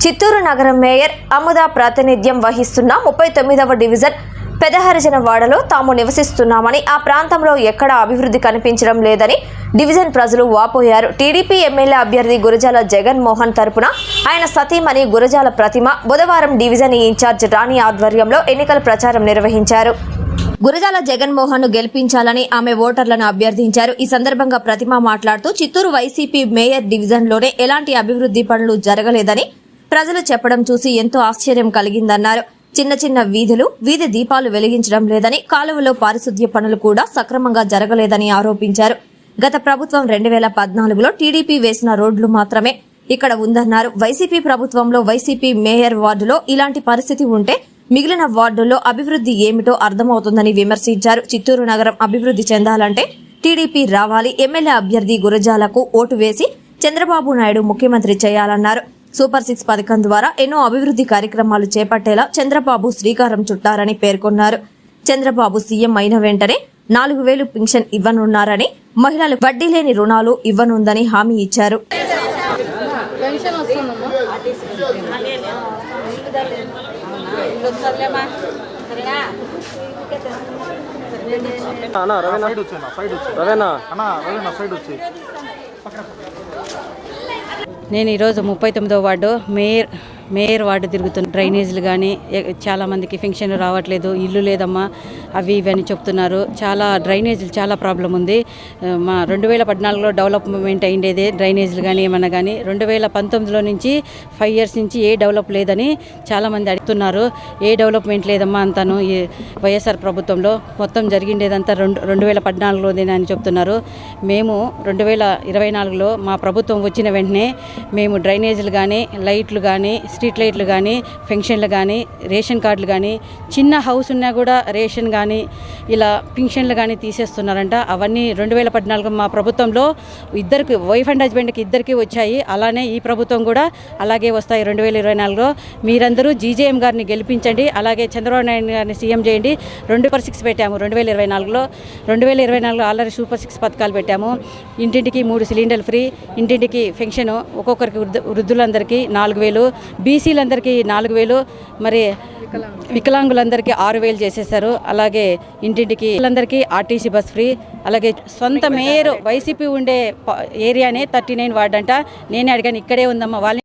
చిత్తూరు నగర మేయర్ అముద ప్రాతినిధ్యం వహిస్తున్న 39వ డివిజన్ పెదహరిజన వాడలో తాము నివసిస్తున్నామని, ఆ ప్రాంతంలో ఎక్కడా అభివృద్ధి కనిపించడం లేదని డివిజన్ ప్రజలు వాపోయారు. టీడీపీ ఎమ్మెల్యే అభ్యర్థి గురజాల జగన్మోహన్ తరపున ఆయన సతీమణి గురజాల ప్రతిమ బుధవారం డివిజన్ ఇన్ఛార్జ్ రాణి ఆధ్వర్యంలో ఎన్నికల ప్రచారం నిర్వహించారు. గురజాల జగన్మోహన్ ను గెలిపించాలని ఆమె ఓటర్లను అభ్యర్థించారు. ఈ సందర్భంగా ప్రతిమ మాట్లాడుతూ చిత్తూరు వైసీపీ మేయర్ డివిజన్లోనే ఎలాంటి అభివృద్ధి పనులు జరగలేదని ప్రజలు చెప్పడం చూసి ఎంతో ఆశ్చర్యం కలిగిందన్నారు. చిన్న చిన్న వీధి దీపాలు వెలిగించడం లేదని, కాలువలో పారిశుద్ధ్య పనులు కూడా సక్రమంగా జరగలేదని ఆరోపించారు. గత ప్రభుత్వం 2014లో టీడీపీ వేసిన రోడ్లు మాత్రమే ఇక్కడ ఉందన్నారు. వైసీపీ ప్రభుత్వంలో వైసీపీ మేయర్ వార్డులో ఇలాంటి పరిస్థితి ఉంటే మిగిలిన వార్డుల్లో అభివృద్ధి ఏమిటో అర్థమవుతుందని విమర్శించారు. చిత్తూరు నగరం అభివృద్ధి చెందాలంటే టీడీపీ రావాలి. ఎమ్మెల్యే అభ్యర్థి గురజాలకు ఓటు వేసి చంద్రబాబు నాయుడు ముఖ్యమంత్రి చేయాలన్నారు. సూపర్ 6 పథకం ద్వారా ఎన్నో అభివృద్ధి కార్యక్రమాలు చేపట్టేలా చంద్రబాబు శ్రీకారం చుట్టారని పేర్కొన్నారు. చంద్రబాబు సీఎం అయిన వెంటనే 4,000 పింఛన్ ఇవ్వనున్నారని, మహిళలకు వడ్డీ లేని రుణాలు ఇవ్వనుందని హామీ ఇచ్చారు. నేను ఈరోజు 39వ వార్డు మేయర్ వార్డు తిరుగుతున్న డ్రైనేజీలు కానీ చాలామందికి ఫంక్షన్ రావట్లేదు, ఇల్లు లేదమ్మా అవి ఇవన్నీ చెప్తున్నారు. చాలా డ్రైనేజీలు చాలా ప్రాబ్లం ఉంది. మా 2014లో డెవలప్మెంట్ అయ్యేదే డ్రైనేజీలు కానీ ఏమన్నా కానీ 2019లో నుంచి 5 ఇయర్స్ నుంచి ఏ డెవలప్ లేదని చాలామంది అడుగుతున్నారు. ఏ డెవలప్మెంట్ లేదమ్మా అంతాను ఈ వైఎస్ఆర్ ప్రభుత్వంలో మొత్తం జరిగిండేదంతా 2014లోనే అని చెప్తున్నారు. మేము 2024లో మా ప్రభుత్వం వచ్చిన వెంటనే మేము డ్రైనేజీలు కానీ, లైట్లు కానీ, స్ట్రీట్ లైట్లు కానీ, పెన్షన్లు కానీ, రేషన్ కార్డులు కానీ, చిన్న హౌస్ ఉన్నా కూడా రేషన్ కానీ ఇలా పెన్షన్లు కానీ తీసేస్తున్నారంట. అవన్నీ 2014 మా ప్రభుత్వంలో ఇద్దరికి, వైఫ్ అండ్ హస్బెండ్కి ఇద్దరికి వచ్చాయి. అలానే ఈ ప్రభుత్వం కూడా అలాగే వస్తాయి 2024లో. మీరందరూ జీజేఎం గారిని గెలిపించండి, అలాగే చంద్రబాబు నాయుడు గారిని సీఎం చేయండి. సూపర్ 6 పెట్టాము 2024లో. 2024లో ఆల్రెడీ సూపర్ 6 పథకాలు పెట్టాము. ఇంటింటికి 3 సిలిండర్లు ఫ్రీ, ఇంటింటికి పెన్షన్ ఒక్కొక్కరికి వృద్ధులందరికీ 4,000, బీసీలందరికీ 4,000, మరి వికలాంగులందరికీ 6,000 చేసేసారు. అలాగే ఇంటింటికి అందరికీ ఆర్టీసీ బస్ ఫ్రీ. అలాగే సొంత మేయర్ వైసీపీ ఉండే ఏరియానే 39 వార్డు అంట. నేనే అడిగాను, ఇక్కడే ఉందమ్మా వాళ్ళ